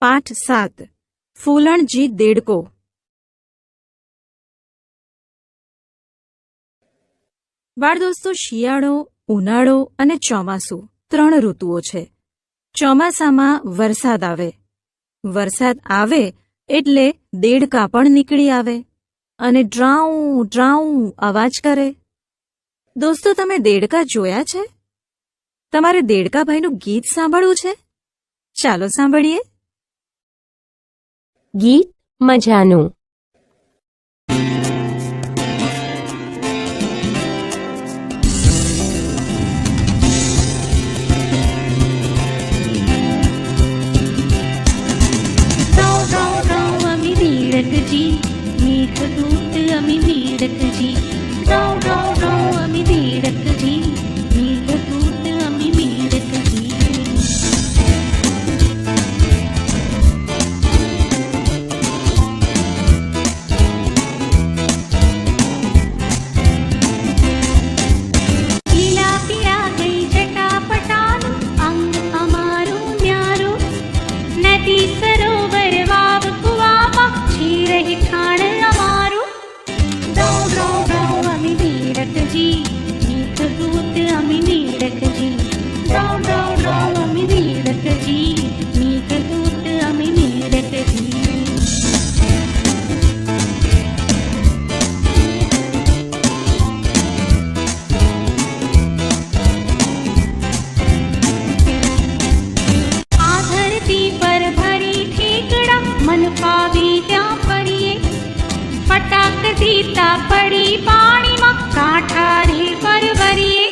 પાઠ 7 ફૂલણજી દેડકો. બાળ દોસ્તો, શિયાળો, ઉનાળો અને ચોમાસું 3 ઋતુઓ છે. ચોમાસામાં વરસાદ આવે. વરસાદ આવે એટલે દેડકા પણ નીકળી આવે અને ડ્રાઉં ડ્રાઉં અવાજ કરે. દોસ્તો, તમે દેડકા જોયા છે? તમારે દેડકાભાઈનું ગીત સાંભળવું છે? ચાલો સાંભળીએ. ગીત મજાનું. मीरकजी मेघदूत अमी मीरकजी रौ रौ रौ अमी मीरकजी मेघदूत अमी मीरकजी पीला पीला गई जटापटाનું અંગ અમારું ન્યારું નદી સરોવર વાવ કુવામાં રહે ઠાણ અમારું રૌ રૌ રૌ અમી મીરકજી મેઘદૂત અમી મીરકજી રૌ રૌ રૌ અમી મીરકજી મેઘદૂત અમી મીરકજી આ ધરતી પર ભરી ઠેકડા મન પાવી ત્યાં ફરીએ ફટાક દીતા પડી પાણીમાં કાંઠા રે પરવરીએ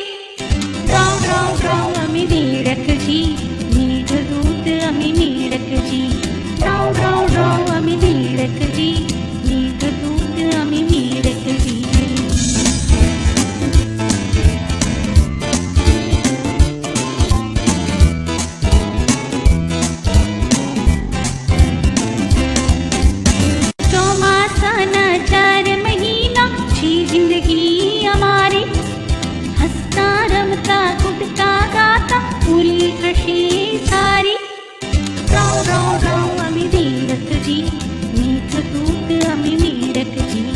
રૌ રૌ રૌ અમી મીરકજી મેઘદૂત અમી મીરકજી રૌ રૌ રૌ અમી મીરકજી મેઘદૂત અમી મીરકજી ચોમાસાના 4 મહિના છે જિંદગી અમારી હસતા રમતા કૂદકા ગાતા પૂરી થશે સારી રૌ રૌ રૌ અમી મીરકજી મેઘદૂત અમી મીરકજી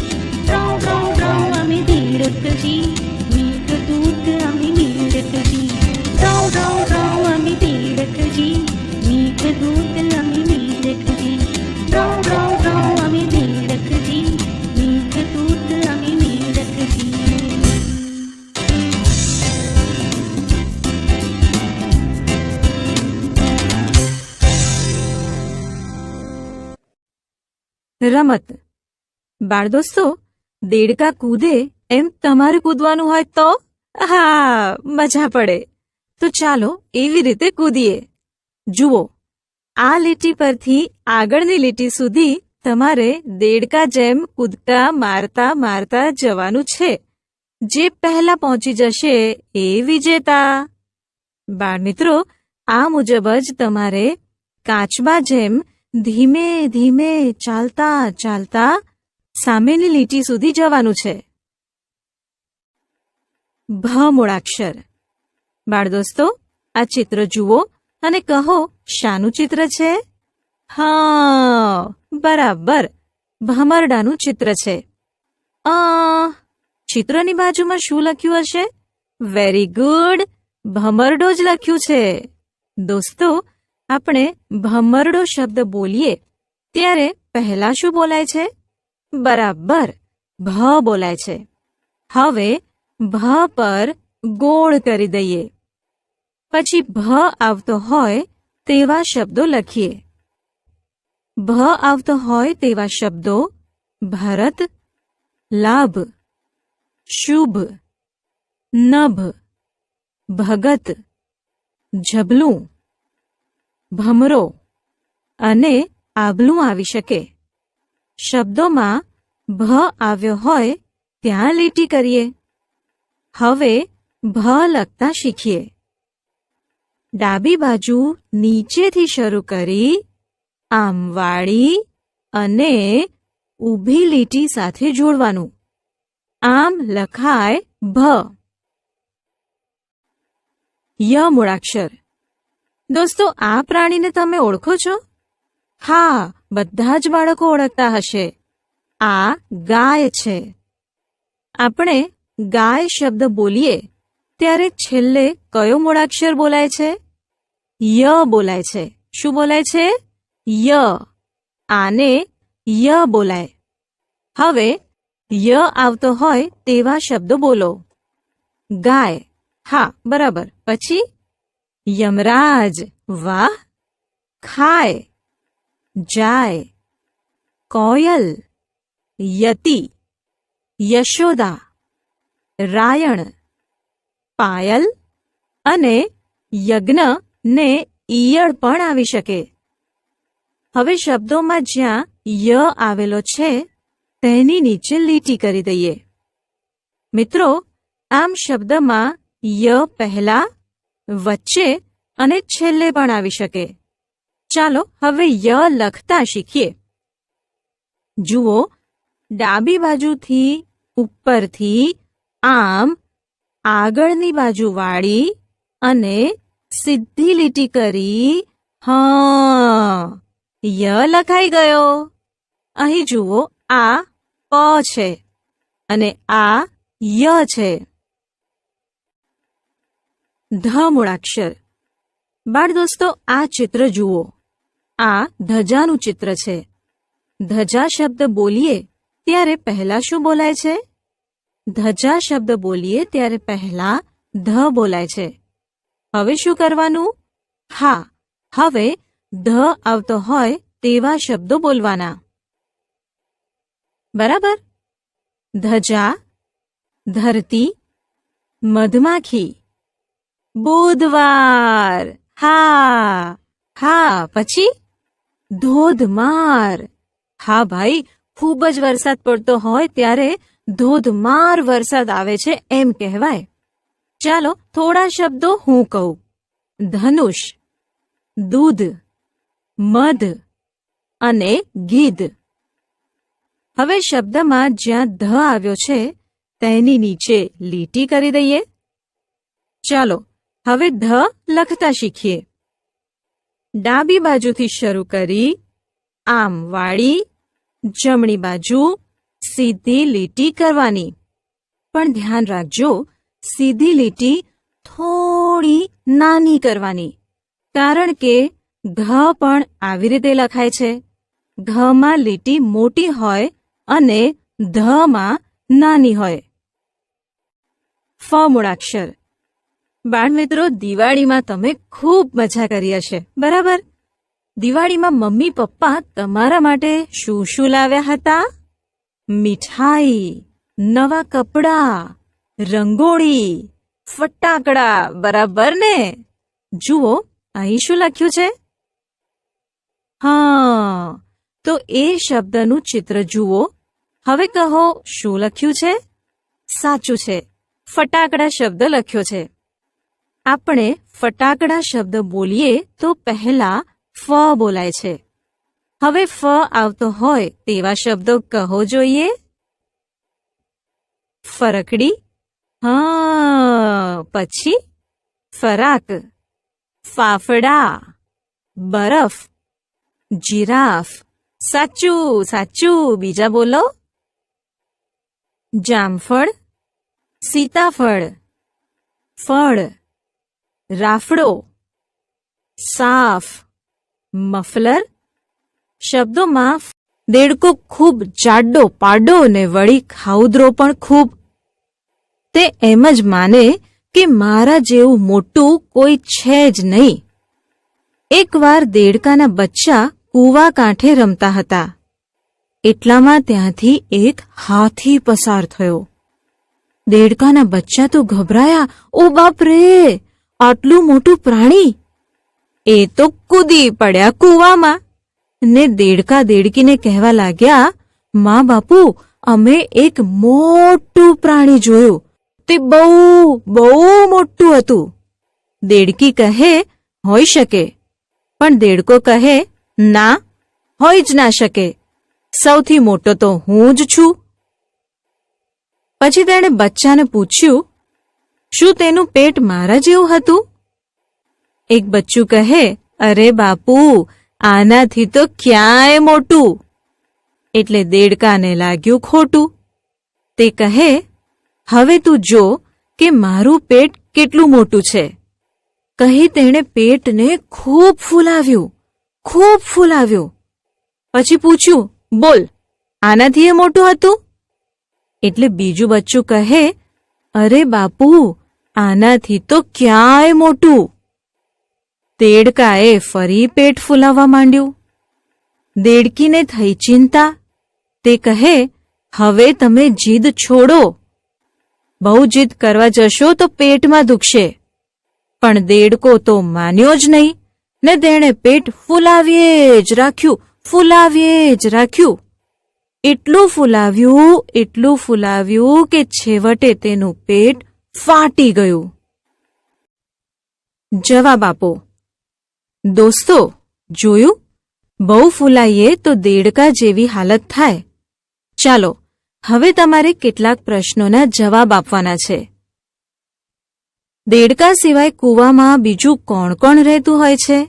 રૌ રૌ રૌ અમી મીરકજી મેઘદૂત અમી મીરકજી રૌ રૌ રૌ અમી મીરકજી મેઘદૂત અમી મીરકજી રૌ રૌ રૌ અમી મીરકજી મેઘદૂત અમી મીરકજી રમત. બાળ દોસ્તો, દેડકા કૂદે એમ તમારે કૂદવાનું હોય તો હા, મજા પડે. તો ચાલો એવી રીતે કૂદીએ. જુઓ, આ લીટી પરથી આગળની લીટી સુધી તમારે દેડકા જેમ કૂદકા મારતા મારતા જવાનું છે. જે પહેલા પહોંચી જશે એ વિજેતા. બાળમિત્રો, આ મુજબ જ તમારે કાચબા જેમ ધીમે ધીમે ચાલતા ચાલતા સામેની લીટી સુધી જવાનું છે. ભ મૂળાક્ષર. બાળ દોસ્તો, આ ચિત્ર જુઓ અને કહો શાનું ચિત્ર છે? હા, બરાબર, ભમરડાનું ચિત્ર છે. ચિત્રની બાજુમાં શું લખ્યું હશે? વેરી ગુડ, ભમરડો જ લખ્યું છે. દોસ્તો, આપણે ભમરડો શબ્દ બોલીએ ત્યારે પહેલા શું બોલાય છે? બરાબર, ભ બોલાય છે. હવે ભ પર ગોળ કરી દઈએ. પછી ભ આવતો હોય તેવા શબ્દો લખીએ. ભ આવતો હોય તેવા શબ્દો ભરત, લાભ, શુભ, નભ, ભગત, ઝબલું, ભમરો અને આભલું આવી શકે. શબ્દોમાં ભ આવ્યો હોય ત્યાં લીટી કરીએ. હવે ભ લખતા શીખીએ. ડાબી બાજુ નીચેથી શરૂ કરી આમ વાળી અને ઊભી લીટી સાથે જોડવાનું. આમ લખાય ભ. ય મૂળાક્ષર. દોસ્તો, આ પ્રાણીને તમે ઓળખો છો? હા, બધા જ બાળકો ઓળખતા હશે. આ ગાય છે. આપણે ગાય શબ્દ બોલીએ ત્યારે છેલ્લે કયો મૂળાક્ષર બોલાય છે? ય બોલાય છે. શું બોલાય છે? ય. આને ય બોલાય. હવે ય આવતો હોય તેવા શબ્દો બોલો. ગાય. હા, બરાબર. પછી યમરાજ. વાહ. ખાય. જાય. કોયલ. યતિ. યશોદા. રાયણ. પાયલ અને યજ્ઞ ને ઈયળ પણ આવી શકે. હવે શબ્દોમાં જ્યાં ય આવેલો છે તેની નીચે લીટી કરી દઈએ. મિત્રો, આમ શબ્દમાં ય પહેલા, વચ્ચે અને છેલ્લે પણ આવી શકે. ચાલો હવે ય લખતા શીખીએ. જુઓ, ડાબી બાજુથી ઉપરથી આમ આગળની બાજુ વાળી અને સીધી લીટી કરી. હા, ય લખાઈ ગયો. અહીં જુઓ, આ પ છે અને આ ય છે. ધ મૂળાક્ષર. બાળ દોસ્તો, આ ચિત્ર જુઓ. આ ધજાનું ચિત્ર છે. ધજા શબ્દ બોલીએ ત્યારે પહેલા શું બોલાય છે? ધજા શબ્દ બોલીએ ત્યારે પહેલા ધ બોલાય છે. હવે શું કરવાનું? હા, હવે ધ આવતો હોય તેવા શબ્દો બોલવાના. બરાબર? ધજા, ધરતી, મધમાખી, બુધવાર. હા હા. પછી ધોધમાર. હા ભાઈ, ખૂબ જ વરસાદ પડતો હોય ત્યારે ધોધમાર વરસાદ આવે છે એમ કહેવાય. ચાલો થોડા શબ્દો હું કહું. ધનુષ, દૂધ, મધ અને ગીધ. હવે શબ્દમાં જ્યાં ધ આવ્યો છે તેની નીચે લીટી કરી દઈએ. ચાલો હવે ધ લખતા શીખીએ. ડાબી બાજુથી શરૂ કરી આમ વાળી જમણી બાજુ સીધી લીટી કરવાની. પણ ધ્યાન રાખજો, સીધી લીટી થોડી નાની કરવાની, કારણ કે ઘ પણ આવી રીતે લખાય છે. ઘમાં લીટી મોટી હોય અને ધમાં નાની હોય. ફ મૂળાક્ષર. બાળમિત્રો, દિવાળીમાં તમે ખૂબ મજા કરી હશે, બરાબર? દિવાળીમાં મમ્મી પપ્પા તમારા માટે શું શું લાવ્યા હતા? મીઠાઈ, નવા કપડાં, રંગોળી, ફટાકડા. બરાબર ને? જુઓ, અહીં શું લખ્યું છે? હા, તો એ શબ્દનું ચિત્ર જુઓ. હવે કહો, શું લખ્યું છે? સાચું છે, ફટાકડા શબ્દ લખ્યો છે. આપણે ફટાકડા શબ્દ બોલીએ તો પહેલા ફ બોલાય છે. હવે ફ આવતો હોય તેવા શબ્દો કહો જોઈએ. ફરકડી. હા. પછી ફરાક, ફાફડા, બરફ, જીરાફ. સાચું સાચું. બીજા બોલો. જામફળ, સીતાફળ, ફળ, રાફડો, સાફ, મફલર. શબ્દોમાં દેડકો ખૂબ જાડો પાડો ને વળી ખાઉદરો પણ ખૂબ. તે એમ જ માને કે મારા જેવું મોટું કોઈ છે જ નહીં. એકવાર દેડકાના બચ્ચા કૂવા કાંઠે રમતા હતા. એટલામાં ત્યાંથી એક હાથી પસાર થયો. દેડકાના બચ્ચા તો ગભરાયા. ઓ બાપ રે, આટલું મોટું પ્રાણી! એ તો કૂદી પડ્યા કૂવામાં ને દેડકા દેડકીને કહેવા લાગ્યા, માં બાપુ, અમે એક મોટું પ્રાણી જોયું. તે બહુ બહુ મોટું હતું. દેડકી કહે, હોઈ શકે. પણ દેડકો કહે, ના, હોઈ જ ના શકે. સૌથી મોટો તો હું જ છું. પછી તેણે બચ્ચાને પૂછ્યું, શું તેનું પેટ મારા જેવું હતું? એક બચ્ચું કહે, અરે બાપુ, આનાથી તો ક્યાંય મોટું. એટલે દેડકાને લાગ્યું ખોટું. તે કહે, હવે તું જો કે મારું પેટ કેટલું મોટું છે. કહી તેણે પેટને ખૂબ ફૂલાવ્યું. પછી પૂછ્યું, બોલ, આનાથી એ મોટું હતું? એટલે બીજું બચ્ચું કહે, અરે બાપુ, આનાથી તો ક્યાંય મોટું. દેડકાએ ફરી પેટ ફૂલાવવા માંડ્યું. દેડકીને થઈ ચિંતા. તે કહે, હવે તમે જીદ છોડો. બહુ જીદ કરવા જશો તો પેટમાં દુખશે. પણ દેડકો તો માન્યો જ નહીં ને તેણે પેટ ફૂલાવીએ જ રાખ્યું. એટલું ફૂલાવ્યું કે છેવટે તેનું પેટ ફાટી ગયું. જવાબ આપો. દોસ્તો, જોયું? બહુ ફૂલાઈએ તો દેડકા જેવી હાલત થાય. ચાલો, હવે તમારે કેટલાક પ્રશ્નોના જવાબ આપવાના છે. દેડકા સિવાય કૂવામાં બીજું કોણ કોણ રહેતું હોય છે?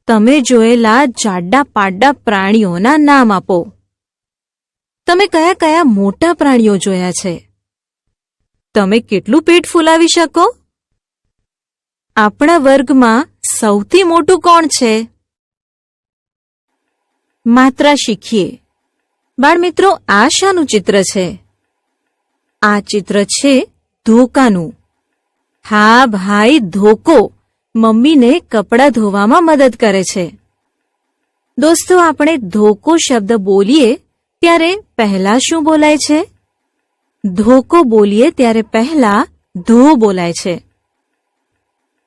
તમે જોયેલા જાડા પાડા પ્રાણીઓના નામ આપો. તમે કયા કયા મોટા પ્રાણીઓ જોયા છે? તમે કેટલું પેટ ફૂલાવી શકો? આપણા વર્ગમાં સૌથી મોટું કોણ છે? માત્રા શીખીએ. બાળમિત્રો, આ શાનું ચિત્ર છે? આ ચિત્ર છે ધોકાનું. હા ભાઈ, ધોકો મમ્મીને કપડાં ધોવામાં મદદ કરે છે. દોસ્તો, આપણે ધોકો શબ્દ બોલીએ ત્યારે પહેલા શું બોલાય છે? ધોકો બોલીએ ત્યારે પહેલા ધો બોલાય છે.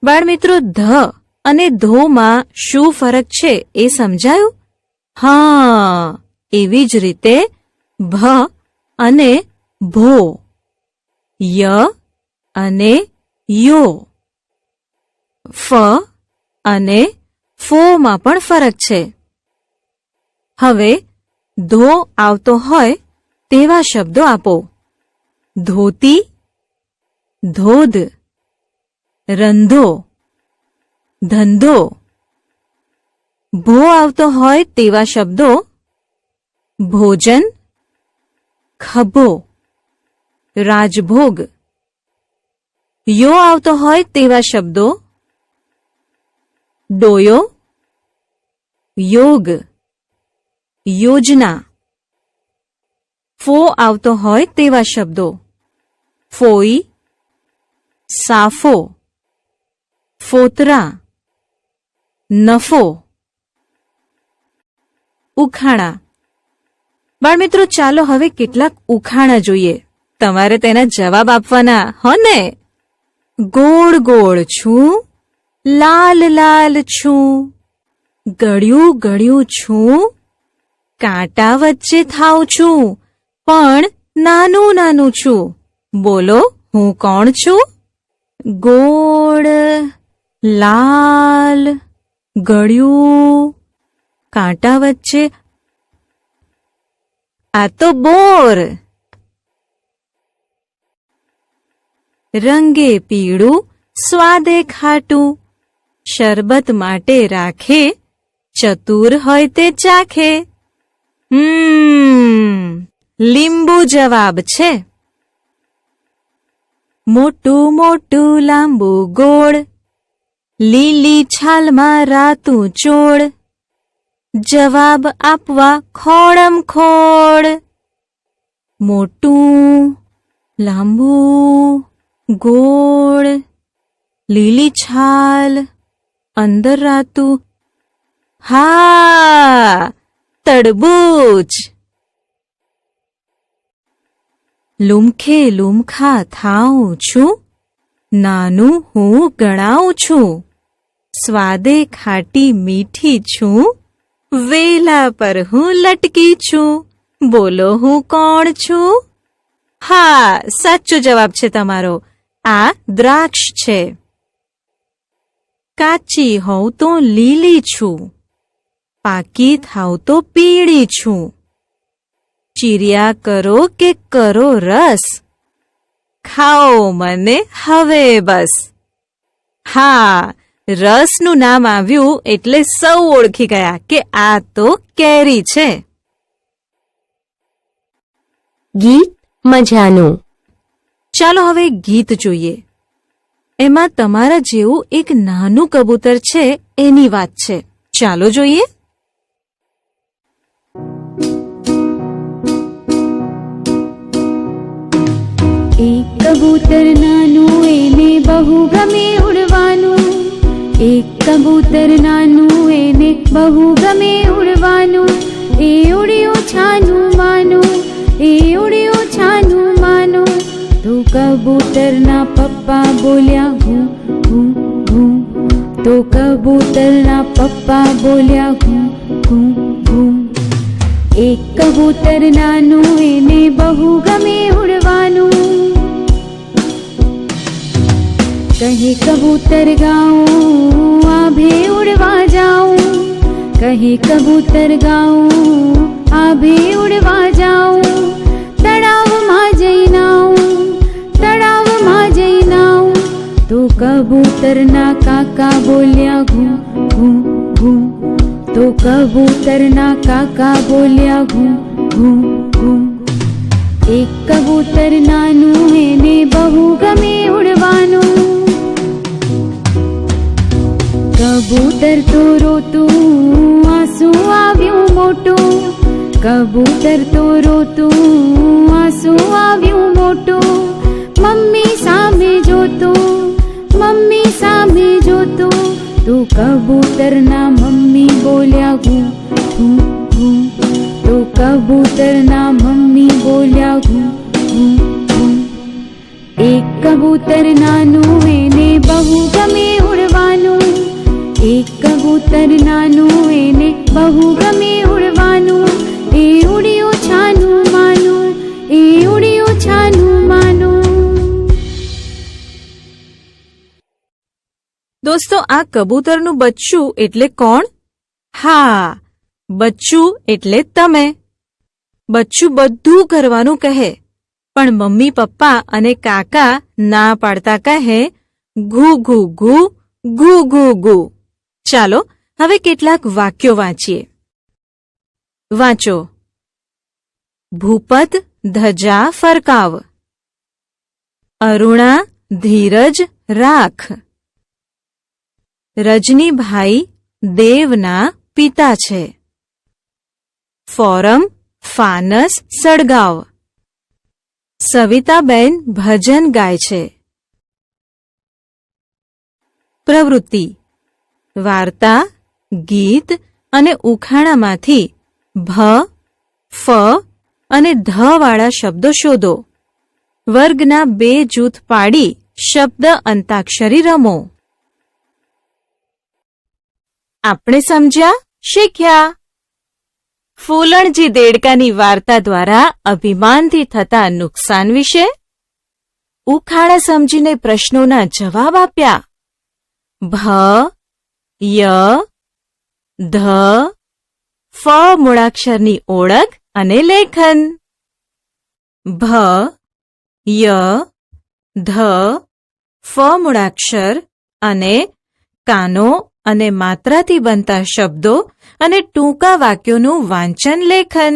બાળમિત્રો, ધ અને ધોમાં શું ફરક છે એ સમજાયું? હા, એવી જ રીતે ભ અને ભો, ય અને યો, ફ અને ફોમાં પણ ફરક છે. હવે ધો આવતો હોય તેવા શબ્દો આપો. ધોતી, ધોધ, રંધો, ધંધો. ભો આવતો હોય તેવા શબ્દો. ભોજન, ખભો, રાજભોગ. યો આવતો હોય તેવા શબ્દો. ડોયો, યોગ, યોજના. ફો આવતો હોય તેવા શબ્દો. ફોઈ, સાફો, ફોતરા, નફો. ઉખાણા. બાળમિત્રો, ચાલો હવે કેટલાક ઉખાણા જોઈએ. તમારે તેના જવાબ આપવાના હો ને? ગોળ ગોળ છું, લાલ લાલ છું, ગળ્યું ગળ્યું છું, કાંટા વચ્ચે થાઉં છું, પણ નાનું નાનું છું. બોલો, હું કોણ છું? ગોળ, લાલ, ગળ્યું, કાંટા વચ્ચે. આ તો બોર. રંગે પીળું, સ્વાદે ખાટું, શરબત માટે રાખે, ચતુર હોય તે ચાખે. લીંબુ જવાબ છે. મોટું મોટું લાંબુ ગોળ, લીલી છાલમાં રાતું ચોળ. જવાબ આપવા ખોડમ ખોડ. મોટું, લાંબુ, ગોળ, લીલી છાલ, અંદર રાતું. હા, તરબૂચ. લુમખે લુમખા થાઉં છું, નાનું હું ગણાવું છું, સ્વાદે ખાટી મીઠી છું, વેલા પર હું લટકી છું. બોલો, હું કોણ છું? હા, સાચો જવાબ છે તમારો. આ દ્રાક્ષ છે. કાચી હોઉં તો લીલી છું, પાકી થાઉં તો પીળી છું, ચીર્યા કરો કે કરો રસ, ખાઓ મને હવે બસ. હા, રસનું નામ આવ્યું એટલે સૌ ઓળખી ગયા કે આ તો કેરી છે. ગીત મજાનું. ચાલો હવે ગીત જોઈએ. એમાં તમારા જેવું એક નાનું કબૂતર છે એની વાત છે. ચાલો જોઈએ. એક કબૂતર નાનું એને બહુ ગમે ઉડવાનું. એક કબૂતર નાનું એને બહુ ગમે ઉડવાનું. એ ઉડ્યું છાનું માનું, એ ઉડ્યું છાનું માનું. તો કબૂતરના પપ્પા બોલ્યા હું હું હું. તો કબૂતરના પપ્પા બોલ્યા હું હું હું. એક કબૂતર નાનું એને બહુ ગમે ઉડવાનું. કહે કબૂતર ગાઉં આભે ઉડવા જાઉં. કહે કબૂતર ગાઉં આભે ઉડવા જાઉં. તળાવમાં જઈ નાઉં, તળાવમાં જઈ નાઉં. તો કબૂતરના કાકા બોલ્યા ઘું ઘું ઘું. તો કબૂતરના કાકા બોલ્યા ઘું ઘું ઘું. એક કબૂતર નાનું એને બહુ ગમે ઉડવાનું. કબૂતર તો રોતું આંસુ આવ્યું મોટું. કબૂતર તો રોતું આંસુ આવ્યું મોટું. મમ્મી સામે જોતું, મમ્મી સામે જોતું. તો કબૂતરના મમ્મી બોલ્યા ઘું ઘું ઘું. તો કબૂતરના મમ્મી બોલ્યા ઘું ઘું ઘું. એક કબૂતર નાનું એને બહુ ગમે ઉડવાનું. એક કબૂતર નાનું એને બહુ ગમે ઉડવાનું. એ ઉડ્યું છાનું માનું, એ ઉડ્યું છાનું માનું. દોસ્તો, આ કબૂતરનું બચ્ચું એટલે કોણ? હા, બચ્ચું એટલે તમે. બચ્ચું બધું કરવાનું કહે, પણ મમ્મી પપ્પા અને કાકા ના પાડતા કહે ઘૂ ઘૂ ઘૂ ઘૂ ઘૂ ઘૂ. ચાલો હવે કેટલાક વાક્યો વાંચીએ. વાંચો. ભૂપત ધજા ફરકાવ. અરુણા ધીરજ રાખ. રજનીભાઈ દેવના પિતા છે. ફોરમ ફાનસ સળગાવ. સવિતાબેન ભજન ગાય છે. પ્રવૃત્તિ. વાર્તા, ગીત અને ઉખાણામાંથી ભ, ફ અને ધ વાળા શબ્દો શોધો. વર્ગના 2 જૂથ પાડી શબ્દ અંતાક્ષરી રમો. આપણે સમજ્યા, શીખ્યા. ફૂલણજી દેડકાની વાર્તા દ્વારા અભિમાનથી થતા નુકસાન વિશે, ઉખાણા સમજીને પ્રશ્નોના જવાબ આપ્યા. ભ, ય, ધ, ફ મૂળાક્ષરની ઓળખ અને લેખન. ભ, ય, ધ, ફ મૂળાક્ષર અને કાનો અને માત્રાથી બનતા શબ્દો અને ટૂંકા વાક્યોનું વાંચન લેખન.